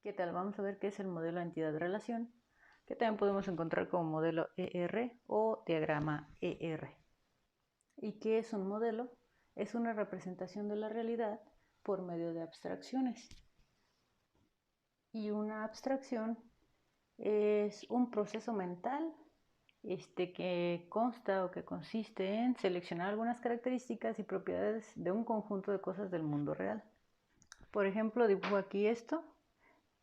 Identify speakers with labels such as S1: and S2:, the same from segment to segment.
S1: ¿Qué tal? Vamos a ver qué es el modelo entidad-relación, que también podemos encontrar como modelo ER o diagrama ER. ¿Y qué es un modelo? Es una representación de la realidad por medio de abstracciones. Y una abstracción es un proceso mental que consta o que consiste en seleccionar algunas características y propiedades de un conjunto de cosas del mundo real. Por ejemplo, dibujo aquí esto,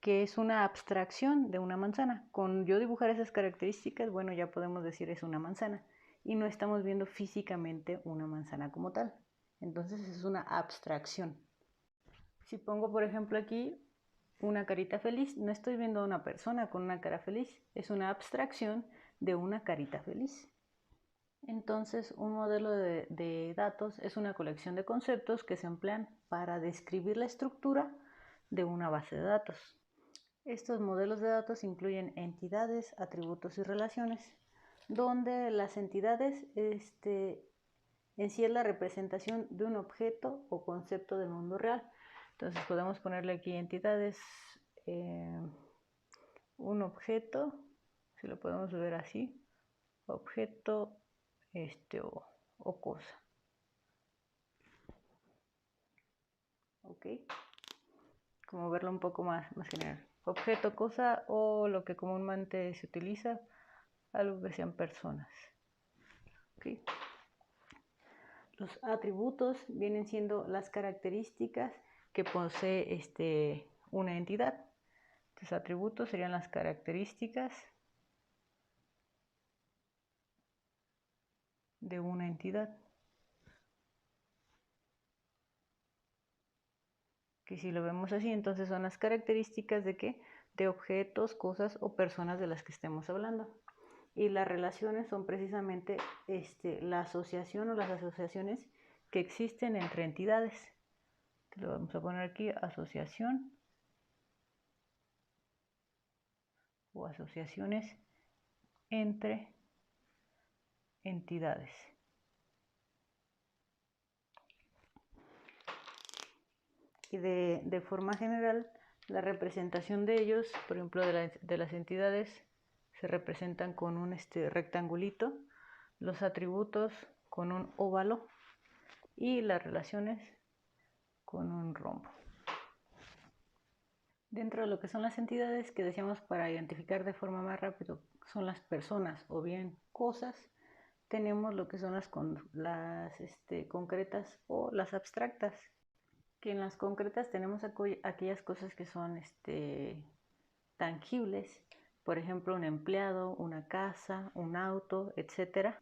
S1: que es una abstracción de una manzana. Con yo dibujar esas características, bueno, ya podemos decir es una manzana. Y no estamos viendo físicamente una manzana como tal. Entonces es una abstracción. Si pongo, por ejemplo, aquí una carita feliz, no estoy viendo a una persona con una cara feliz. Es una abstracción de una carita feliz. Entonces, un modelo de datos es una colección de conceptos que se emplean para describir la estructura de una base de datos. Estos modelos de datos incluyen entidades, atributos y relaciones, donde las entidades en sí es la representación de un objeto o concepto del mundo real. Entonces podemos ponerle aquí entidades, un objeto, si lo podemos ver así, objeto o cosa. ¿Ok? Como verlo un poco más general. Objeto, cosa o lo que comúnmente se utiliza, algo que sean personas. ¿Okay? Los atributos vienen siendo las características que posee una entidad. Los atributos serían las características de una entidad. Que si lo vemos así, entonces son las características de ¿qué? De objetos, cosas o personas de las que estemos hablando. Y las relaciones son precisamente la asociación o las asociaciones que existen entre entidades. Lo vamos a poner aquí, asociación o asociaciones entre entidades. Y de forma general, la representación de ellos, por ejemplo, de las entidades, se representan con un rectangulito, los atributos con un óvalo y las relaciones con un rombo. Dentro de lo que son las entidades que decíamos para identificar de forma más rápida son las personas o bien cosas, tenemos lo que son las concretas o las abstractas, que en las concretas tenemos aquellas cosas que son tangibles, por ejemplo un empleado, una casa, un auto, etc.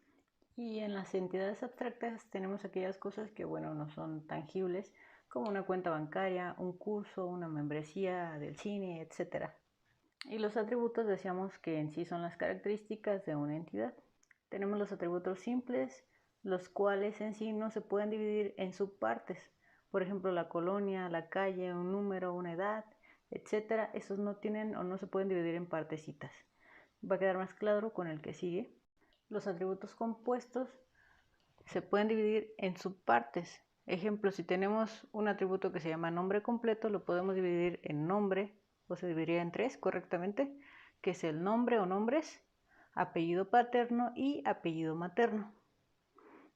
S1: Y en las entidades abstractas tenemos aquellas cosas que, bueno, no son tangibles, como una cuenta bancaria, un curso, una membresía del cine, etc. Y los atributos decíamos que en sí son las características de una entidad. Tenemos los atributos simples, los cuales en sí no se pueden dividir en subpartes. Por ejemplo, la colonia, la calle, un número, una edad, etc. Esos no tienen o no se pueden dividir en partecitas. Va a quedar más claro con el que sigue. Los atributos compuestos se pueden dividir en subpartes. Ejemplo, si tenemos un atributo que se llama nombre completo, lo podemos dividir en nombre, o se dividiría en 3 correctamente, que es el nombre o nombres, apellido paterno y apellido materno.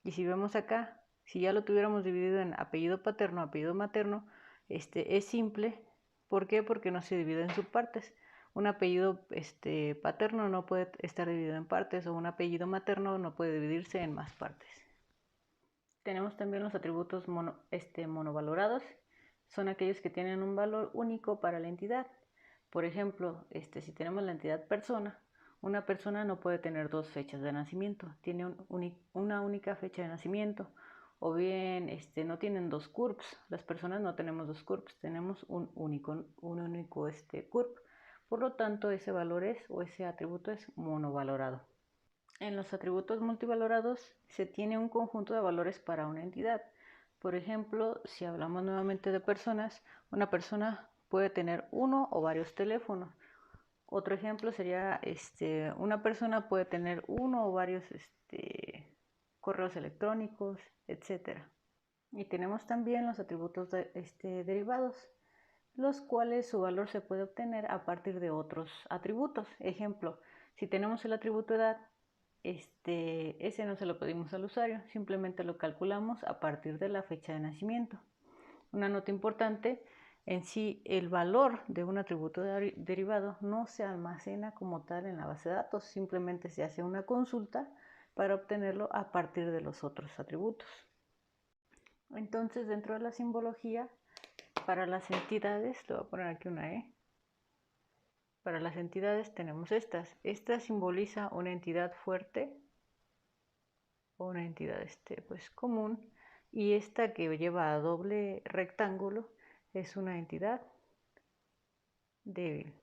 S1: Y si vemos acá, si ya lo tuviéramos dividido en apellido paterno, apellido materno, es simple. ¿Por qué? Porque no se divide en subpartes. Un apellido paterno no puede estar dividido en partes, o un apellido materno no puede dividirse en más partes. Tenemos también los atributos monovalorados. Son aquellos que tienen un valor único para la entidad. Por ejemplo, si tenemos la entidad persona, una persona no puede tener dos fechas de nacimiento, tiene una única fecha de nacimiento. O bien no tienen dos CURPs. Las personas no tenemos dos CURPs, tenemos un único CURP. Por lo tanto, ese valor o ese atributo es monovalorado. En los atributos multivalorados se tiene un conjunto de valores para una entidad. Por ejemplo, si hablamos nuevamente de personas, una persona puede tener uno o varios teléfonos. Otro ejemplo sería una persona puede tener uno o varios correos electrónicos, etc. Y tenemos también los atributos derivados, los cuales su valor se puede obtener a partir de otros atributos. Ejemplo, si tenemos el atributo edad, ese no se lo pedimos al usuario, simplemente lo calculamos a partir de la fecha de nacimiento. Una nota importante: en sí el valor de un atributo derivado no se almacena como tal en la base de datos, simplemente se hace una consulta para obtenerlo a partir de los otros atributos. Entonces, dentro de la simbología, para las entidades, le voy a poner aquí una E. Para las entidades tenemos estas. Esta simboliza una entidad fuerte o una entidad pues común, y esta que lleva a doble rectángulo es una entidad débil,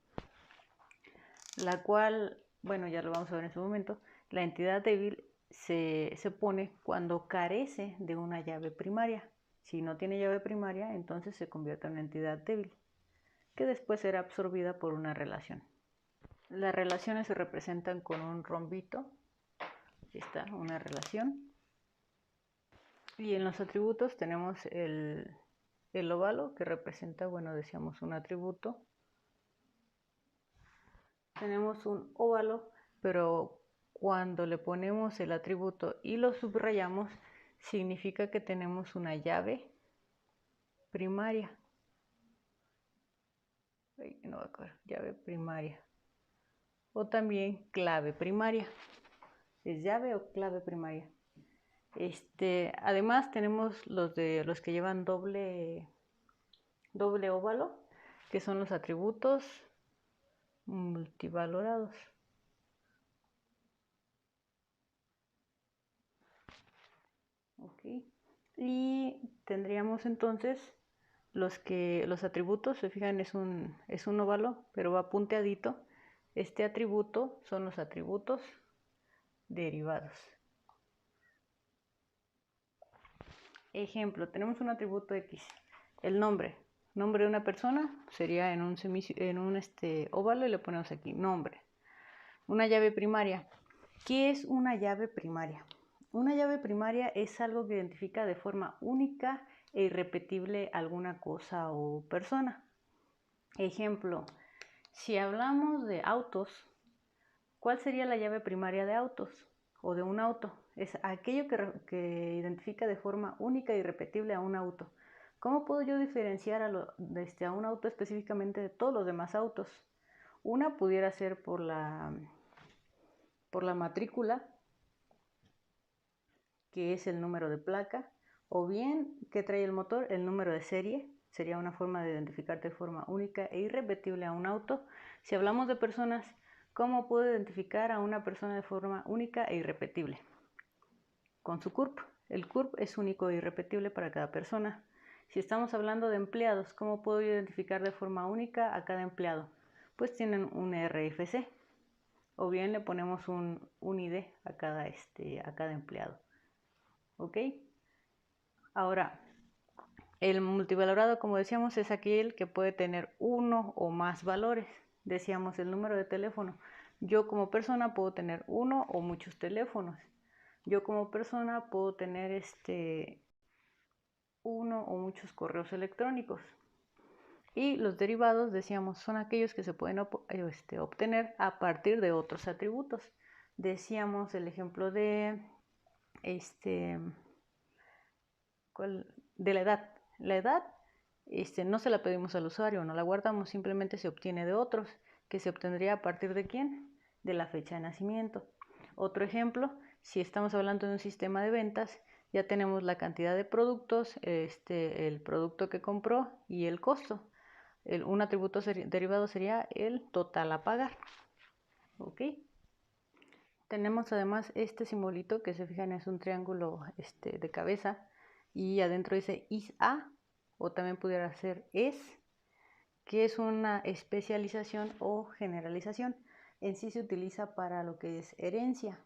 S1: la cual, bueno, ya lo vamos a ver en su momento. La entidad débil se pone cuando carece de una llave primaria. Si no tiene llave primaria, entonces se convierte en una entidad débil, que después será absorbida por una relación. Las relaciones se representan con un rombito. Aquí está una relación. Y en los atributos tenemos el óvalo, que representa, bueno, decíamos un atributo. Tenemos un óvalo, pero cuando le ponemos el atributo y lo subrayamos, significa que tenemos una llave primaria. No va a acabar, llave primaria. O también clave primaria. ¿Es llave o clave primaria? Además tenemos los que llevan doble óvalo, que son los atributos multivalorados. Okay. Y tendríamos entonces los atributos, se fijan, es un óvalo, pero va punteadito. Este atributo son los atributos derivados. Ejemplo, tenemos un atributo X, el nombre de una persona sería en un óvalo, y le ponemos aquí nombre. Una llave primaria. ¿Qué es una llave primaria? Una llave primaria es algo que identifica de forma única e irrepetible alguna cosa o persona. Ejemplo, si hablamos de autos, ¿cuál sería la llave primaria de autos o de un auto? Es aquello que identifica de forma única e irrepetible a un auto. ¿Cómo puedo yo diferenciar a un auto específicamente de todos los demás autos? Una pudiera ser por la matrícula, que es el número de placa, o bien que trae el motor, el número de serie. Sería una forma de identificar de forma única e irrepetible a un auto. Si hablamos de personas, ¿cómo puedo identificar a una persona de forma única e irrepetible? Con su CURP. El CURP es único e irrepetible para cada persona. Si estamos hablando de empleados, ¿cómo puedo identificar de forma única a cada empleado? Pues tienen un RFC, o bien le ponemos un ID a cada empleado. ¿Ok? Ahora, el multivalorado, como decíamos, es aquel que puede tener uno o más valores. Decíamos el número de teléfono. Yo como persona puedo tener uno o muchos teléfonos. Yo como persona puedo tener uno o muchos correos electrónicos. Y los derivados, decíamos, son aquellos que se pueden obtener a partir de otros atributos. Decíamos el ejemplo de la edad. La edad no se la pedimos al usuario, no la guardamos, simplemente se obtiene de otros, que se obtendría a partir de ¿quién? De la fecha de nacimiento. Otro ejemplo, si estamos hablando de un sistema de ventas, ya tenemos la cantidad de productos, el producto que compró y el costo. Un atributo derivado sería el total a pagar. ¿Ok? Tenemos además este simbolito que, se fijan, es un triángulo de cabeza, y adentro dice IS-A, o también pudiera ser ES, que es una especialización o generalización. En sí se utiliza para lo que es herencia.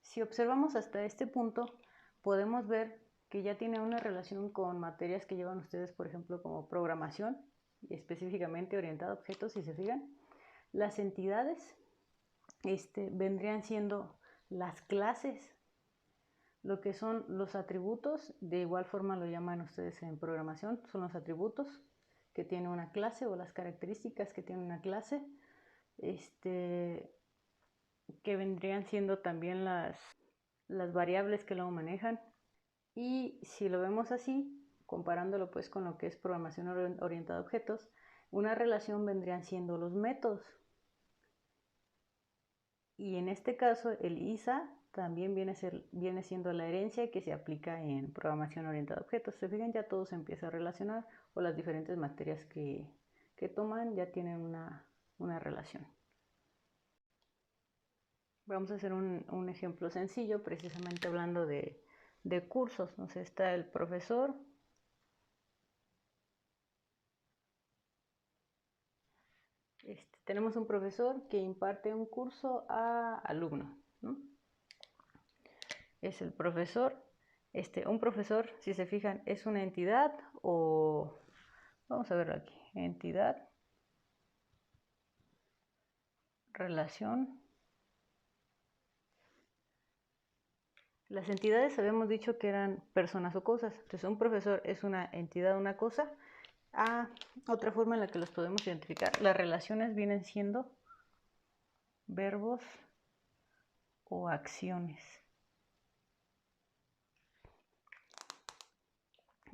S1: Si observamos hasta este punto, podemos ver que ya tiene una relación con materias que llevan ustedes, por ejemplo, como programación, específicamente orientada a objetos. Si se fijan, las entidades vendrían siendo las clases. Lo que son los atributos, de igual forma lo llaman ustedes en programación, son los atributos, que tiene una clase o las características que tiene una clase, que vendrían siendo también las variables que luego manejan. Y si lo vemos así, comparándolo pues con lo que es programación orientada a objetos, una relación vendrían siendo los métodos. Y en este caso el ISA también viene siendo la herencia que se aplica en programación orientada a objetos. Se fijan, ya todo se empieza a relacionar, o las diferentes materias que toman ya tienen una relación. Vamos a hacer un ejemplo sencillo, precisamente hablando de cursos. Entonces está el profesor. Tenemos un profesor que imparte un curso a alumnos, ¿no? Es el profesor. Un profesor, si se fijan, es una entidad o... Vamos a verlo aquí. Entidad, relación. Las entidades habíamos dicho que eran personas o cosas. Entonces un profesor es una entidad o una cosa. Otra forma en la que los podemos identificar. Las relaciones vienen siendo verbos o acciones.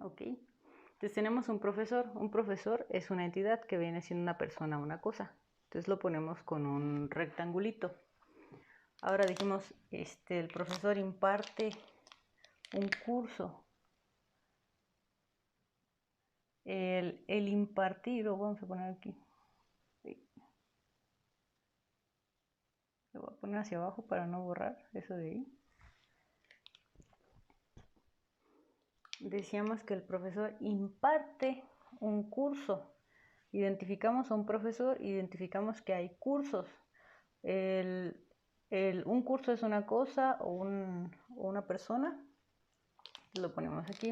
S1: Ok. Entonces tenemos un profesor. Un profesor es una entidad que viene siendo una persona o una cosa. Entonces lo ponemos con un rectangulito. Ahora dijimos, el profesor imparte un curso. El impartir, lo vamos a poner aquí. Lo voy a poner hacia abajo para no borrar eso de ahí. Decíamos que el profesor imparte un curso. Identificamos a un profesor, identificamos que hay cursos. Un curso es una cosa o una persona. Lo ponemos aquí.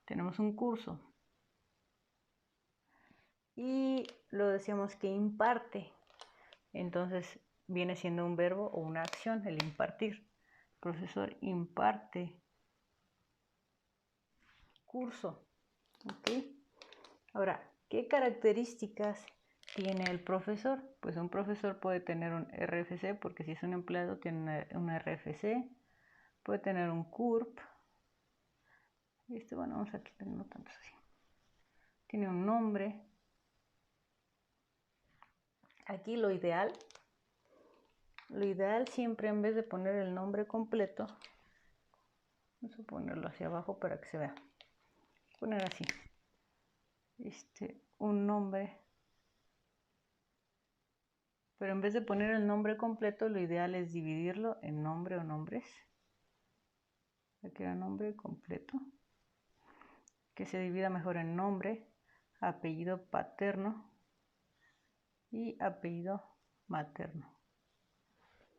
S1: Tenemos un curso. Y lo decíamos que imparte. Entonces viene siendo un verbo o una acción, el impartir. El profesor imparte curso. ¿Ok? Ahora, ¿qué características tiene el profesor? Pues un profesor puede tener un RFC, porque si es un empleado tiene un RFC. Puede tener un CURP. Bueno, vamos a quitar no tanto así. Tiene un nombre. Aquí lo ideal siempre, en vez de poner el nombre completo, vamos a ponerlo hacia abajo para que se vea. Poner así. Un nombre. Pero en vez de poner el nombre completo, lo ideal es dividirlo en nombre o nombres. Aquí era nombre completo. Que se divida mejor en nombre, apellido paterno y apellido materno.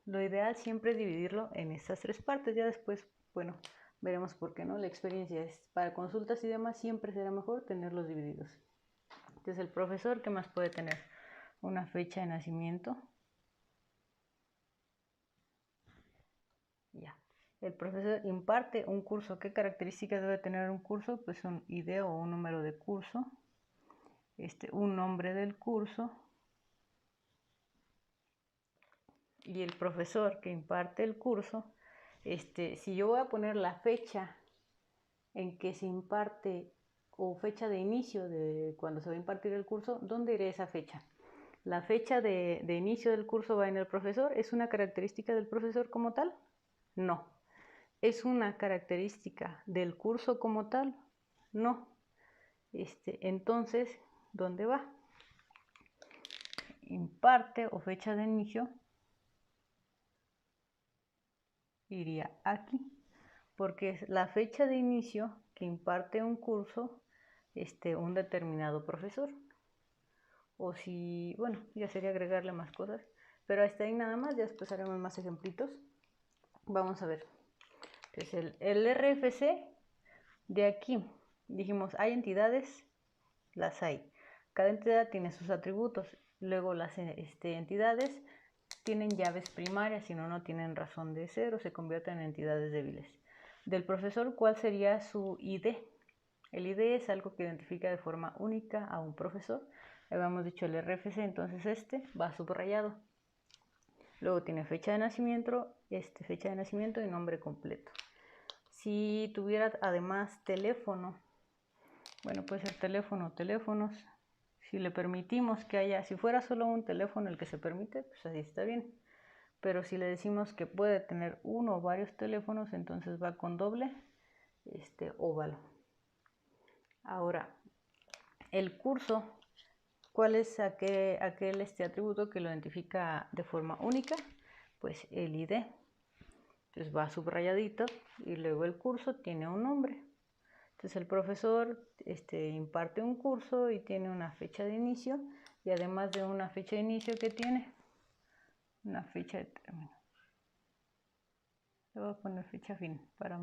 S1: Lo ideal siempre es dividirlo en estas tres partes. Ya después, bueno, veremos por qué no. La experiencia es para consultas y demás, siempre será mejor tenerlos divididos. Entonces el profesor, ¿qué más puede tener? Una fecha de nacimiento. Ya. El profesor imparte un curso. ¿Qué características debe tener un curso? Pues un ID o un número de curso. Un nombre del curso. Y el profesor que imparte el curso, si yo voy a poner la fecha en que se imparte o fecha de inicio de cuando se va a impartir el curso, ¿dónde irá esa fecha? ¿La fecha de inicio del curso va en el profesor? ¿Es una característica del profesor como tal? No. ¿Es una característica del curso como tal? No. Entonces, ¿dónde va? Imparte o fecha de inicio iría aquí, porque es la fecha de inicio que imparte un curso un determinado profesor. O si, bueno, ya sería agregarle más cosas, pero hasta ahí nada más. Ya después haremos más ejemplitos. Vamos a ver. Entonces el RFC de aquí, dijimos, hay entidades, las hay. Cada entidad tiene sus atributos. Luego las entidades tienen llaves primarias, si no, no tienen razón de ser o se convierten en entidades débiles. Del profesor, ¿cuál sería su ID? El ID es algo que identifica de forma única a un profesor. Habíamos dicho el RFC, entonces este va subrayado. Luego tiene fecha de nacimiento, y nombre completo. Si tuviera además teléfono, bueno, puede ser teléfono o teléfonos. Si le permitimos que haya, si fuera solo un teléfono el que se permite, pues así está bien. Pero si le decimos que puede tener uno o varios teléfonos, entonces va con doble óvalo. Ahora, el curso, ¿cuál es aquel atributo que lo identifica de forma única? Pues el ID. Entonces va subrayadito y luego el curso tiene un nombre. Entonces el profesor imparte un curso y tiene una fecha de inicio, y además de una fecha de inicio que tiene una fecha de término. Le voy a poner fecha fin para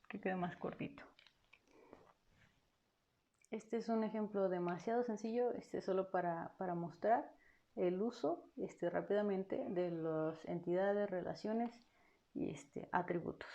S1: que quede más cortito. Este es un ejemplo demasiado sencillo, solo para mostrar el uso rápidamente de las entidades, relaciones y atributos.